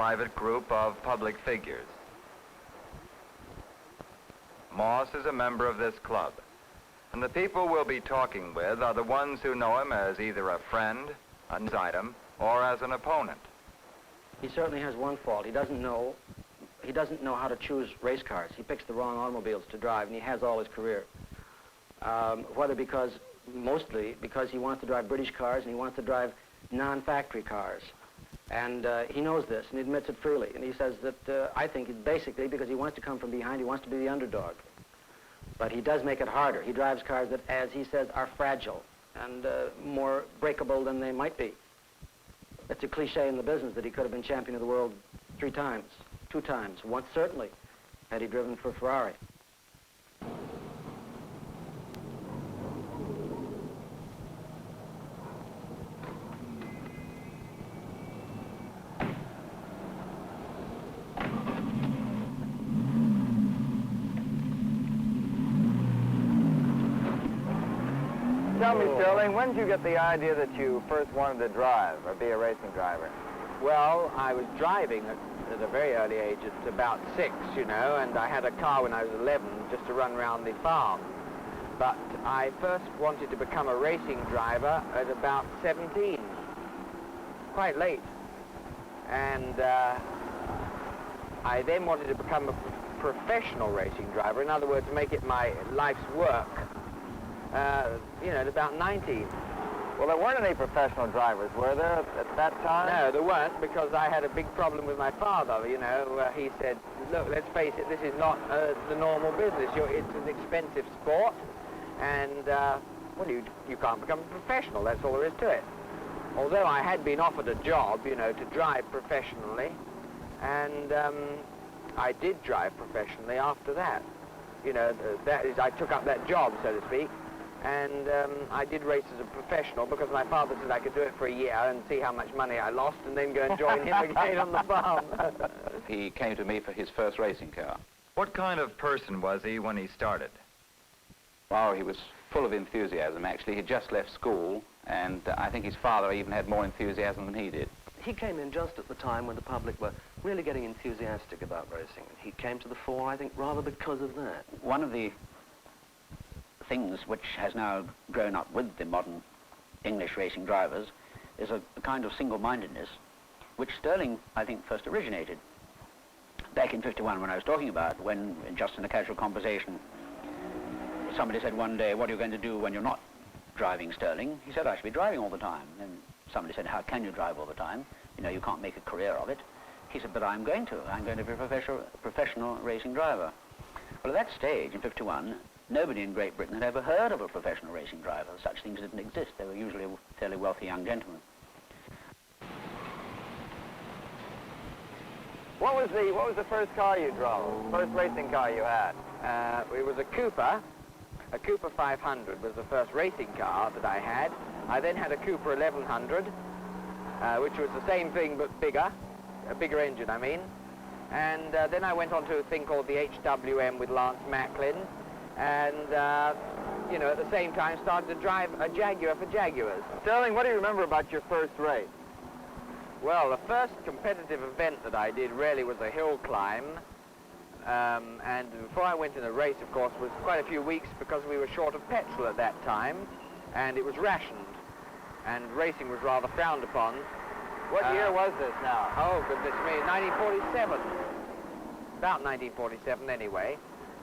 private group of public figures. Moss is a member of this club, and the people we'll be talking with are the ones who know him as either a friend, an item, or as an opponent. He certainly has one fault. He doesn't know how to choose race cars. He picks the wrong automobiles to drive, and he has all his career. Mostly because he wants to drive British cars and he wants to drive non-factory cars. And he knows this, and he admits it freely. And he says that, I think, it's basically because he wants to come from behind, he wants to be the underdog. But he does make it harder. He drives cars that, as he says, are fragile and more breakable than they might be. It's a cliche in the business that he could have been champion of the world 3 times, 2 times, once certainly, had he driven for Ferrari. Tell me, Stirling, when did you get the idea that you first wanted to drive or be a racing driver? Well, I was driving at a very early age, at about 6, you know, and I had a car when I was 11 just to run around the farm. But I first wanted to become a racing driver at about 17, quite late. And I then wanted to become a professional racing driver, in other words, make it my life's work. You know, at about 19. Well, there weren't any professional drivers, were there, at that time? No, there weren't, because I had a big problem with my father, you know. He said, look, let's face it, this is not the normal business. It's an expensive sport, and, well, you can't become a professional, that's all there is to it. Although I had been offered a job, you know, to drive professionally, and I did drive professionally after that. You know, that is, I took up that job, so to speak. And I did race as a professional because my father said I could do it for a year and see how much money I lost and then go and join him again on the farm. He came to me for his first racing car. What kind of person was he when he started? Well, he was full of enthusiasm, actually. He'd just left school, and I think his father even had more enthusiasm than he did. He came in just at the time when the public were really getting enthusiastic about racing. He came to the fore, I think, rather because of that. One of the things which has now grown up with the modern English racing drivers is a kind of single-mindedness which Stirling, I think, first originated. Back in '51, when I was talking about, when just in a casual conversation, somebody said one day, what are you going to do when you're not driving, Stirling? He said, I should be driving all the time. And somebody said, how can you drive all the time? You know, you can't make a career of it. He said, but I'm going to. I'm going to be a professional racing driver. Well, at that stage, in '51, nobody in Great Britain had ever heard of a professional racing driver. Such things didn't exist. They were usually fairly wealthy young gentlemen. What was the first car you drove? First racing car you had? It was a Cooper 500 was the first racing car that I had. I then had a Cooper 1100, which was the same thing but bigger, a bigger engine, I mean. And then I went on to a thing called the HWM with Lance Macklin. And, you know, at the same time started to drive a Jaguar for Jaguars. Stirling, what do you remember about your first race? Well, the first competitive event that I did really was a hill climb. And before I went in a race, of course, was quite a few weeks because we were short of petrol at that time, and it was rationed. And racing was rather frowned upon. What year was this now? Oh, goodness me, 1947. About 1947, anyway.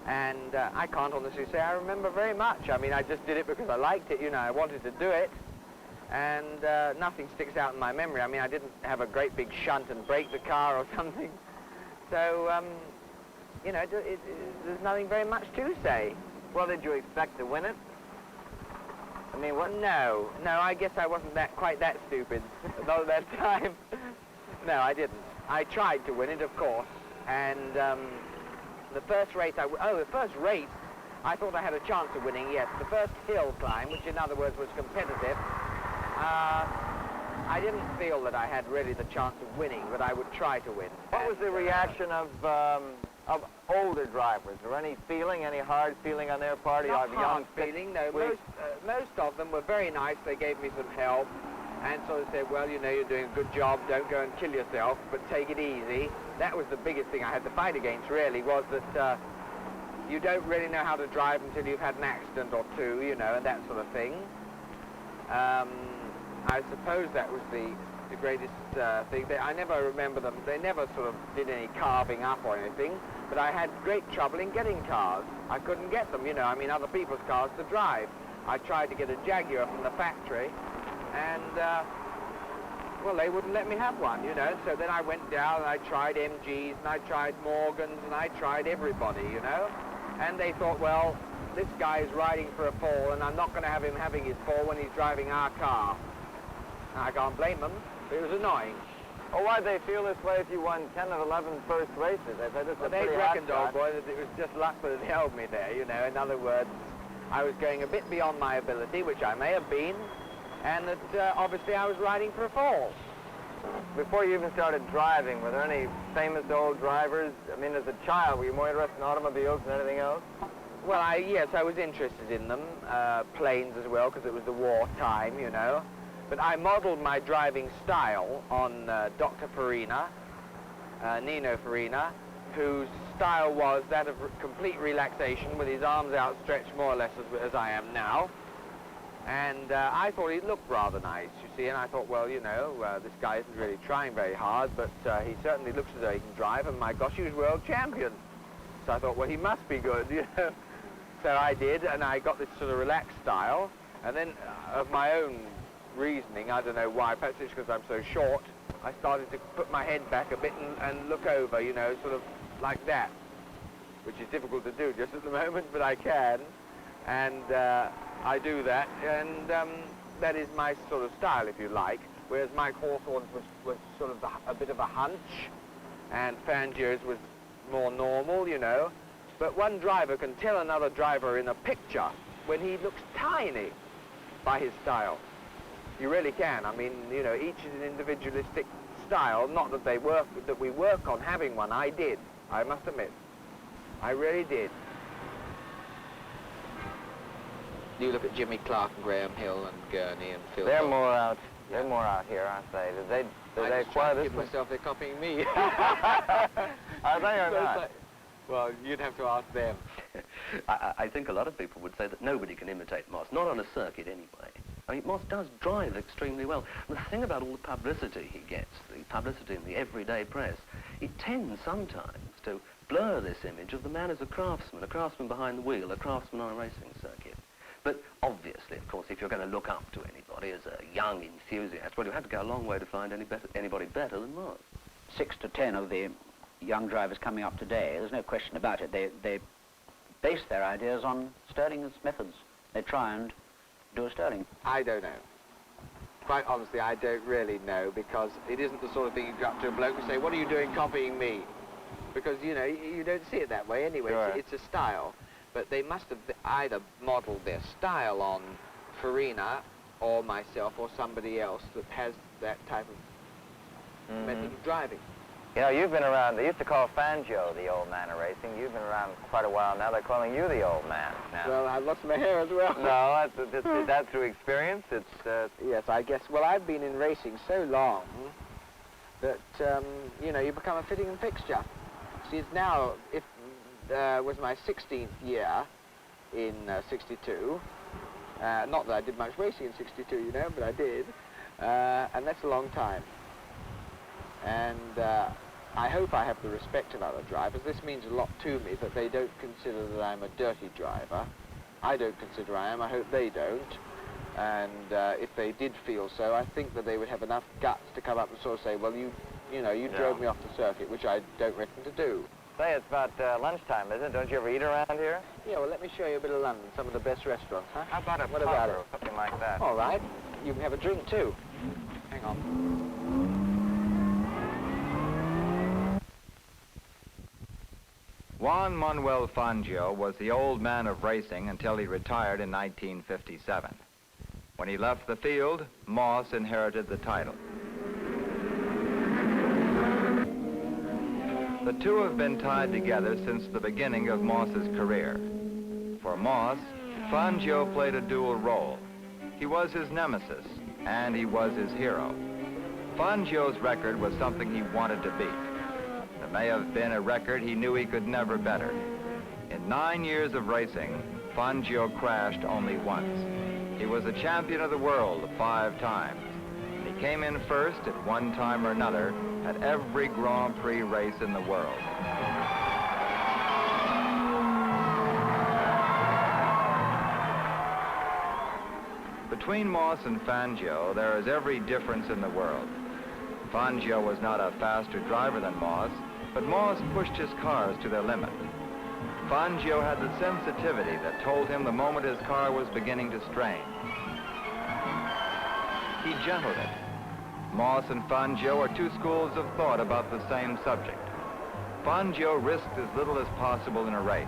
And I can't honestly say I remember very much. I mean, I just did it because I liked it, you know, I wanted to do it. And nothing sticks out in my memory. I mean, I didn't have a great big shunt and break the car or something. So, you know, there's nothing very much to say. Well, did you expect to win it? I mean, what? No, I guess I wasn't quite that stupid. Not at that time. No, I didn't. I tried to win it, of course. And the first race, I thought I had a chance of winning, yes. The first hill climb, which in other words was competitive, I didn't feel that I had really the chance of winning, but I would try to win. What was the reaction of older drivers? Or any hard feeling on their part? Not hard feeling, no. Most of them were very nice. They gave me some help. and sort of said, well, you know, you're doing a good job, don't go and kill yourself, but take it easy. That was the biggest thing I had to fight against, really, was that you don't really know how to drive until you've had an accident or two, you know, and that sort of thing. I suppose that was the greatest thing. I never remember them. They never sort of did any carving up or anything, but I had great trouble in getting cars. I couldn't get them, you know, I mean, other people's cars to drive. I tried to get a Jaguar from the factory, and, well, they wouldn't let me have one, you know, so then I went down and I tried MGs, and I tried Morgans, and I tried everybody, you know, and they thought, well, this guy is riding for a fall, and I'm not going to have him having his fall when he's driving our car. I can't blame them, but it was annoying. Well, why'd they feel this way if you won 10 of 11 first races? They said this is Well, a they pretty reckoned, hot old boy, that it was just luck that had held me there, you know. In other words, I was going a bit beyond my ability, which I may have been, and that obviously I was riding for a fall. Before you even started driving, were there any famous old drivers? I mean, as a child, were you more interested in automobiles than anything else? Well, yes, I was interested in them, planes as well, because it was the war time, you know. But I modeled my driving style on Dr. Farina, Nino Farina, whose style was that of complete relaxation with his arms outstretched more or less as I am now. And I thought he looked rather nice, you see, and I thought, well, you know, this guy isn't really trying very hard, but he certainly looks as though he can drive, and my gosh, he was world champion. So I thought, well, he must be good, you know. So I did, and I got this sort of relaxed style, and then of my own reasoning, I don't know why, perhaps it's because I'm so short, I started to put my head back a bit and look over, you know, sort of like that, which is difficult to do just at the moment, but I can, and I do that, and that is my sort of style, if you like, whereas Mike Hawthorne's was sort of a bit of a hunch, and Fangio's was more normal, you know, but one driver can tell another driver in a picture when he looks tiny by his style. You really can. I mean, you know, each is an individualistic style. Not that we work on having one. I did. I must admit. I really did. You look at Jimmy Clark and Graham Hill and Gurney and Phil. They're more out. They're more out here, aren't they? Did they acquire this? I myself. They're copying me. Are they or not? Well, you'd have to ask them. I think a lot of people would say that nobody can imitate Moss, not on a circuit anyway. I mean, Moss does drive extremely well. And the thing about all the publicity he gets, the publicity in the everyday press, it tends sometimes to blur this image of the man as a craftsman behind the wheel, a craftsman on a racing circuit. But obviously, of course, if you're going to look up to anybody as a young enthusiast, well, you have to go a long way to find anybody better than Moss. 6 to 10 of the young drivers coming up today, there's no question about it. They base their ideas on Stirling's methods. They try and do a Stirling. I don't know. Quite honestly, I don't really know, because it isn't the sort of thing you go up to a bloke and say, what are you doing copying me? Because, you know, you don't see it that way anyway. Sure. It's a style. But they must have either modeled their style on Farina or myself or somebody else that has that type of method of driving. You know, you've been around. They used to call Fangio the old man of racing. You've been around quite a while now. They're calling you the old man now. Well, I've lost my hair as well. No, is that through experience? It's Yes, I guess. Well, I've been in racing so long that, you know, you become a fitting and fixture. See, it's now, if was my 16th year in 62. Not that I did much racing in 62, you know, but I did. And that's a long time. And I hope I have the respect of other drivers. This means a lot to me, that they don't consider that I'm a dirty driver. I don't consider I am. I hope they don't. And if they did feel so, I think that they would have enough guts to come up and sort of say, well, you know, you drove me off the circuit, which I don't reckon to do. Say, it's about lunchtime, isn't it? Don't you ever eat around here? Yeah, well, let me show you a bit of London, some of the best restaurants, huh? How about a What pub about or it? something like that? All right. You can have a drink, too. Hang on. Juan Manuel Fangio was the old man of racing until he retired in 1957. When he left the field, Moss inherited the title. The two have been tied together since the beginning of Moss's career. For Moss, Fangio played a dual role. He was his nemesis, and he was his hero. Fangio's record was something he wanted to beat. It may have been a record he knew he could never better. In 9 years of racing, Fangio crashed only once. He was a champion of the world 5 times. He came in first at one time or another at every Grand Prix race in the world. Between Moss and Fangio, there is every difference in the world. Fangio was not a faster driver than Moss, but Moss pushed his cars to their limit. Fangio had the sensitivity that told him the moment his car was beginning to strain. He gentled it. Moss and Fangio are two schools of thought about the same subject. Fangio risked as little as possible in a race.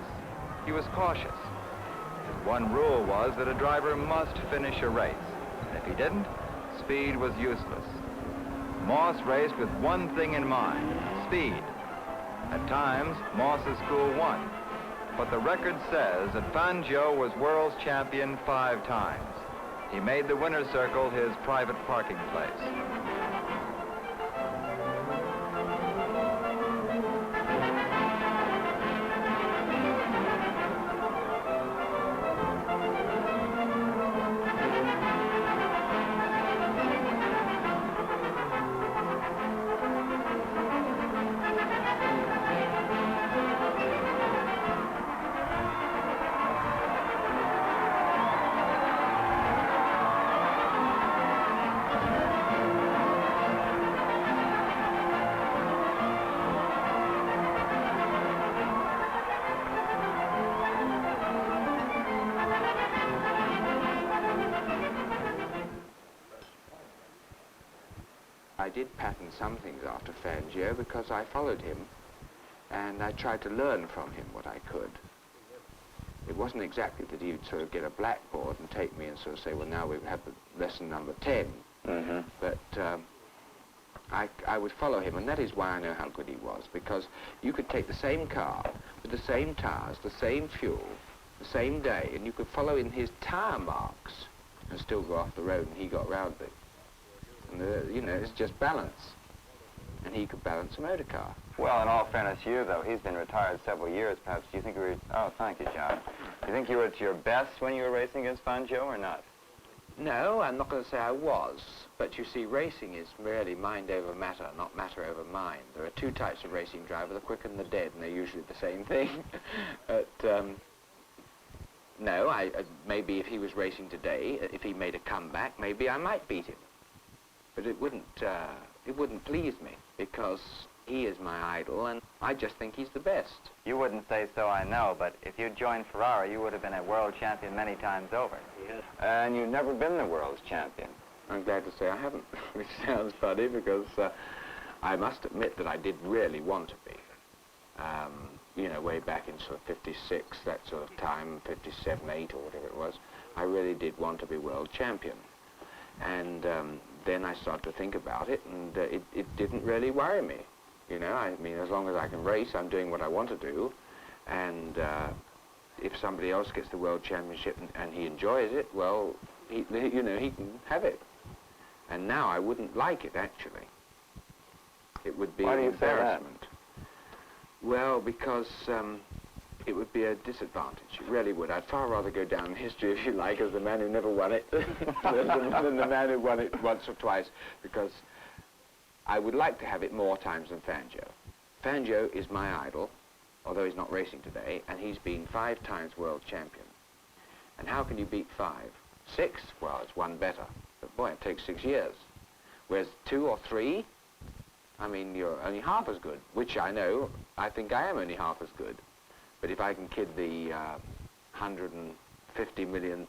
He was cautious. His one rule was that a driver must finish a race, and if he didn't, speed was useless. Moss raced with one thing in mind, speed. At times, Moss's school won, but the record says that Fangio was world's champion 5 times. He made the winner's circle his private parking place. I did pattern some things after Fangio because I followed him and I tried to learn from him what I could. It wasn't exactly that he'd sort of get a blackboard and take me and sort of say, well, now we have lesson number 10. Mm-hmm. But I would follow him, and that is why I know how good he was, because you could take the same car with the same tires, the same fuel, the same day, and you could follow in his tire marks and still go off the road, and he got round it. And, you know, it's just balance. And he could balance a motor car. Well, in all fairness to you, though, he's been retired several years, perhaps. Do you think you were... Oh, thank you, John. Do you think you were at your best when you were racing against Fangio or not? No, I'm not going to say I was. But you see, racing is merely mind over matter, not matter over mind. There are 2 types of racing driver, the quick and the dead, and they're usually the same thing. But, no, maybe if he was racing today, if he made a comeback, maybe I might beat him. But it wouldn't please me, because he is my idol, and I just think he's the best. You wouldn't say so, I know, but if you'd joined Ferrari, you would have been a world champion many times over. Yes. And you've never been the world's champion. I'm glad to say I haven't, which sounds funny, because I must admit that I did really want to be. You know, way back in sort of 56, that sort of time, 57, 8, or whatever it was, I really did want to be world champion. And then I started to think about it, and it didn't really worry me. You know, I mean, as long as I can race, I'm doing what I want to do. And if somebody else gets the world championship and he enjoys it, well, you know, he can have it. And now I wouldn't like it, actually. It would be an embarrassment. Well, because it would be a disadvantage. It really would. I'd far rather go down in history, if you like, as the man who never won it than the man who won it once or twice, because I would like to have it more times than Fangio. Fangio is my idol, although he's not racing today, and he's been 5 times world champion. And how can you beat 5? 6? Well, it's 1 better. But boy, it takes 6 years. Whereas 2 or 3, I mean, you're only half as good, which I know, I think I am only half as good. But if I can kid the 150 million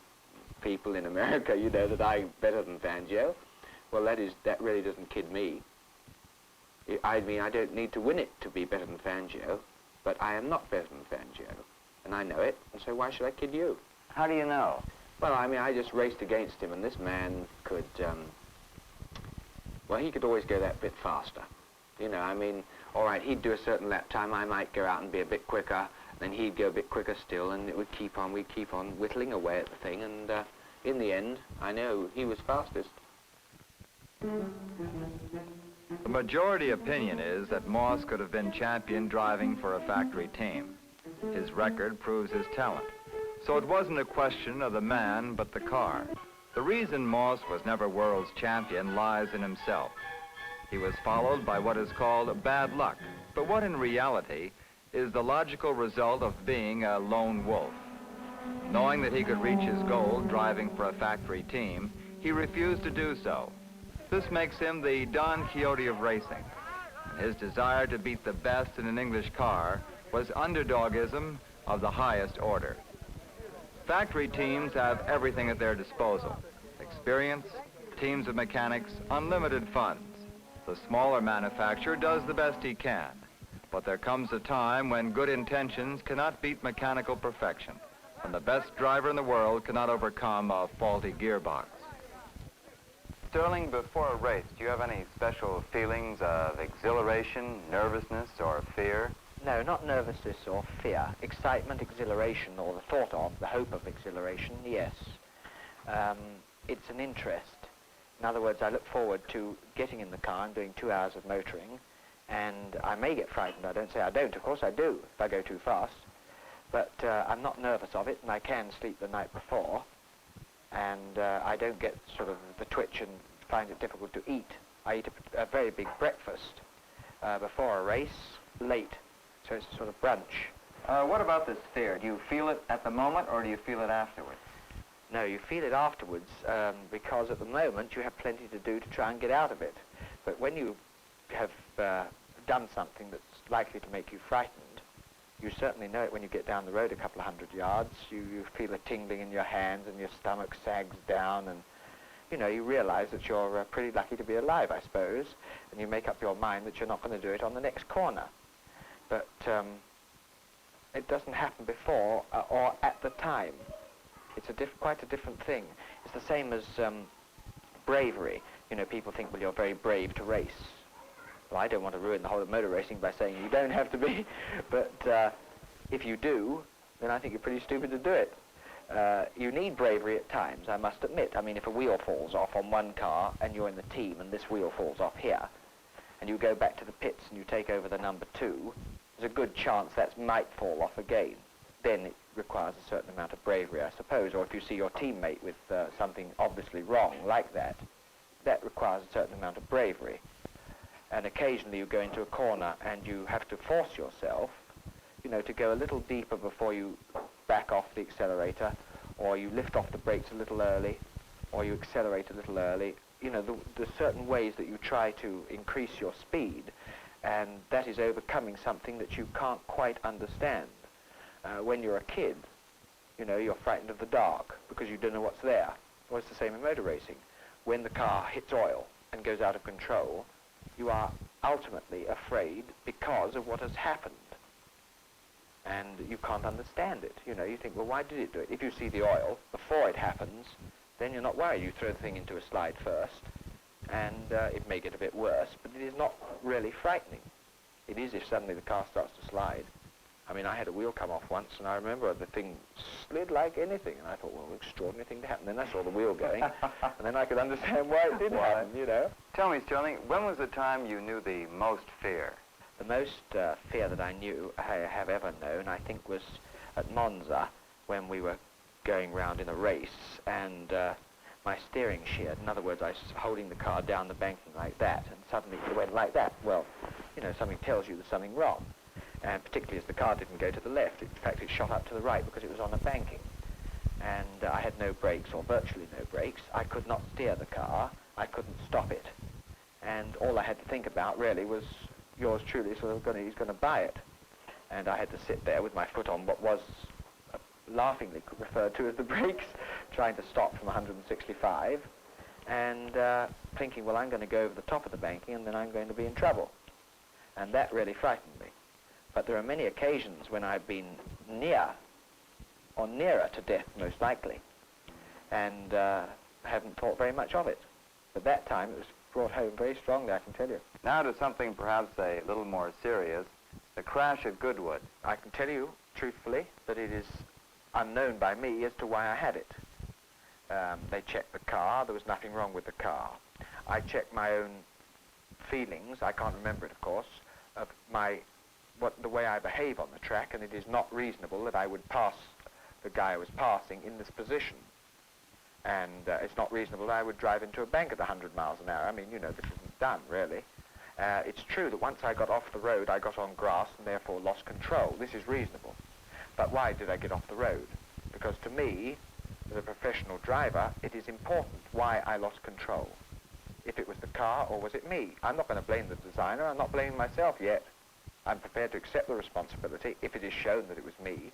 people in America, you know, that I'm better than Fangio, well, that really doesn't kid me. I mean, I don't need to win it to be better than Fangio, but I am not better than Fangio, and I know it, and so why should I kid you? How do you know? Well, I mean, I just raced against him, and this man could, well, he could always go that bit faster. You know, I mean, all right, he'd do a certain lap time, I might go out and be a bit quicker, then he'd go a bit quicker still, and it would keep on, we'd keep on whittling away at the thing, and in the end, I know he was fastest. The majority opinion is that Moss could have been champion driving for a factory team. His record proves his talent. So it wasn't a question of the man, but the car. The reason Moss was never world's champion lies in himself. He was followed by what is called bad luck, but what in reality is the logical result of being a lone wolf. Knowing that he could reach his goal driving for a factory team, he refused to do so. This makes him the Don Quixote of racing. His desire to beat the best in an English car was underdogism of the highest order. Factory teams have everything at their disposal: experience, teams of mechanics, unlimited funds. The smaller manufacturer does the best he can, but there comes a time when good intentions cannot beat mechanical perfection, and the best driver in the world cannot overcome a faulty gearbox. Stirling, before a race, do you have any special feelings of exhilaration, nervousness, or fear? No, not nervousness or fear. Excitement, exhilaration, or the thought of, the hope of exhilaration, yes. It's an interest. In other words, I look forward to getting in the car and doing 2 hours of motoring, and I may get frightened. I don't say I don't. Of course I do if I go too fast. But I'm not nervous of it, and I can sleep the night before, and I don't get sort of the twitch and find it difficult to eat. I eat a very big breakfast before a race, late. So it's a sort of brunch. What about this fear? Do you feel it at the moment, or do you feel it afterwards? No, you feel it afterwards because at the moment you have plenty to do to try and get out of it. But when you have done something that's likely to make you frightened, you certainly know it when you get down the road a couple of 100 yards. You feel a tingling in your hands and your stomach sags down, and you know, you realize that you're pretty lucky to be alive, I suppose, and you make up your mind that you're not going to do it on the next corner. But it doesn't happen before or at the time. It's quite a different thing. It's the same as bravery. You know, people think, well, you're very brave to race. Well, I don't want to ruin the whole of motor racing by saying you don't have to be, but if you do, then I think you're pretty stupid to do it. You need bravery at times, I must admit. I mean, if a wheel falls off on one car and you're in the team and this wheel falls off here, and you go back to the pits and you take over the number 2, there's a good chance that might fall off again. Then it requires a certain amount of bravery, I suppose. Or if you see your teammate with something obviously wrong like that, that requires a certain amount of bravery. And occasionally you go into a corner and you have to force yourself, you know, to go a little deeper before you back off the accelerator, or you lift off the brakes a little early, or you accelerate a little early. You know, there's certain ways that you try to increase your speed, and that is overcoming something that you can't quite understand. When you're a kid, you know, you're frightened of the dark because you don't know what's there. Well, it's the same in motor racing. When the car hits oil and goes out of control, you are ultimately afraid because of what has happened. And you can't understand it. You know, you think, well, why did it do it? If you see the oil before it happens, then you're not worried. You throw the thing into a slide first, and it may get a bit worse, but it is not really frightening. It is if suddenly the car starts to slide. I mean, I had a wheel come off once, and I remember the thing slid like anything, and I thought, well, extraordinary thing to happen. Then I saw the wheel going, and then I could understand why it did happen, you know. Tell me, Stirling, when was the time you knew the most fear? The most fear that I have ever known, I think, was at Monza, when we were going round in a race, and my steering sheared. In other words, I was holding the car down the banking like that, and suddenly it went like that. Well, you know, something tells you there's something wrong. And particularly as the car didn't go to the left. In fact, it shot up to the right because it was on a banking. And I had no brakes, or virtually no brakes. I could not steer the car. I couldn't stop it. And all I had to think about, really, was yours truly he's going to buy it. And I had to sit there with my foot on what was laughingly referred to as the brakes, trying to stop from 165, and thinking, well, I'm going to go over the top of the banking, and then I'm going to be in trouble. And that really frightened me. But there are many occasions when I've been near, or nearer to death, most likely, and haven't thought very much of it. But that time it was brought home very strongly, I can tell you. Now to something perhaps a little more serious, the crash at Goodwood. I can tell you, truthfully, that it is unknown by me as to why I had it. They checked the car. There was nothing wrong with the car. I check my own feelings, I can't remember it of course, of the way I behave on the track, and it is not reasonable that I would pass the guy I was passing in this position. And it's not reasonable that I would drive into a bank at 100 miles an hour. I mean, you know, this isn't done, really. It's true that once I got off the road, I got on grass and therefore lost control. This is reasonable. But why did I get off the road? Because to me, as a professional driver, it is important why I lost control. If it was the car or was it me? I'm not going to blame the designer. I'm not blaming myself yet. I'm prepared to accept the responsibility if it is shown that it was me.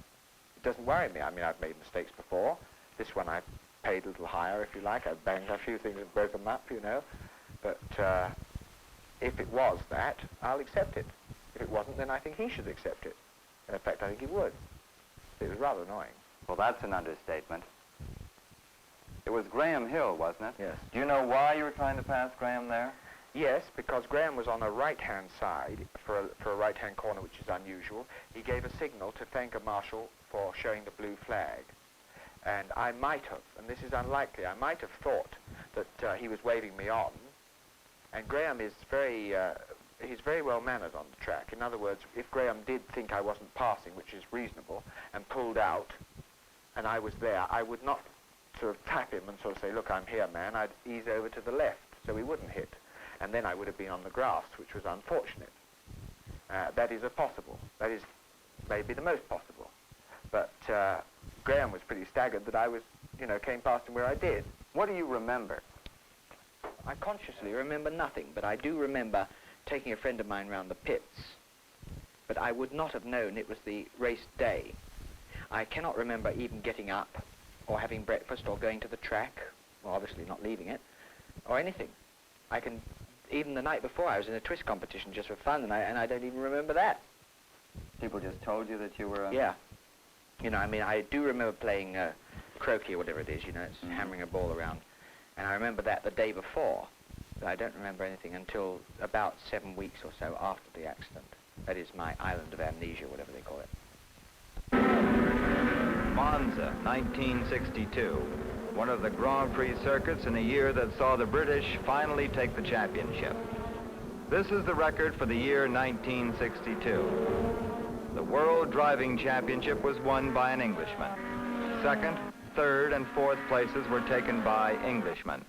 It doesn't worry me. I mean, I've made mistakes before. This one I paid a little higher, if you like. I banged a few things and broke them up, you know. But if it was that, I'll accept it. If it wasn't, then I think he should accept it. And in fact, I think he would. It was rather annoying. Well, that's an understatement. It was Graham Hill, wasn't it? Yes. Do you know why you were trying to pass Graham there? Yes, because Graham was on the right-hand side for a right-hand corner, which is unusual. He gave a signal to thank a marshal for showing the blue flag. And I might have, and this is unlikely, I might have thought that he was waving me on. And Graham is he's very well mannered on the track. In other words, if Graham did think I wasn't passing, which is reasonable, and pulled out, and I was there, I would not sort of tap him and sort of say, look, I'm here, man. I'd ease over to the left so he wouldn't hit. And then I would have been on the grass, which was unfortunate. That is a possible. That is maybe the most possible. But Graham was pretty staggered that I was, you know, came past him where I did. What do you remember? I consciously remember nothing, but I do remember taking a friend of mine round the pits. But I would not have known it was the race day. I cannot remember even getting up or having breakfast or going to the track, well, obviously not leaving it, or anything. Even the night before I was in a twist competition just for fun, and I don't even remember that. People just told you that you were... Yeah. You know, I mean, I do remember playing croquet or whatever it is, you know, it's hammering a ball around. And I remember that the day before, but I don't remember anything until about 7 weeks or so after the accident. That is my island of amnesia, whatever they call it. Monza, 1962. One of the Grand Prix circuits in a year that saw the British finally take the championship. This is the record for the year 1962. The World Driving Championship was won by an Englishman. Second, third, and fourth places were taken by Englishmen.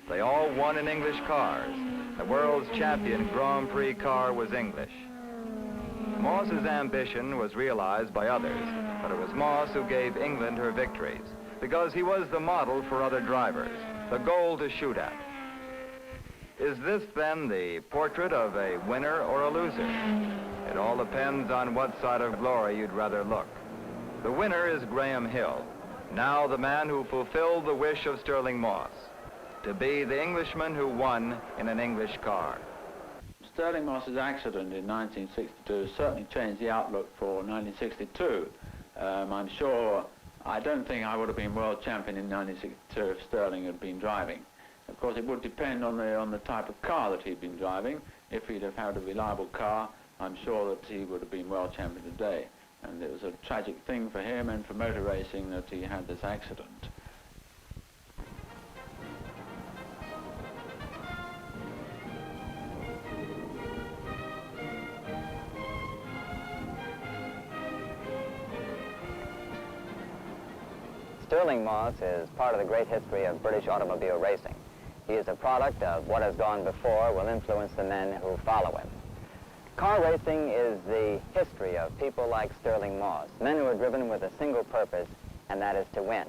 They all won in English cars. The world's champion Grand Prix car was English. Moss's ambition was realized by others, but it was Moss who gave England her victories, because he was the model for other drivers, the goal to shoot at. Is this then the portrait of a winner or a loser? It all depends on what side of glory you'd rather look. The winner is Graham Hill, now the man who fulfilled the wish of Stirling Moss, to be the Englishman who won in an English car. Stirling Moss's accident in 1962 certainly changed the outlook for 1962. I'm sure, I don't think I would have been world champion in 1962 if Stirling had been driving. Of course, it would depend on the type of car that he'd been driving. If he'd have had a reliable car, I'm sure that he would have been world champion today. And it was a tragic thing for him and for motor racing that he had this accident. Stirling Moss is part of the great history of British automobile racing. He is a product of what has gone before, will influence the men who follow him. Car racing is the history of people like Stirling Moss, men who are driven with a single purpose, and that is to win.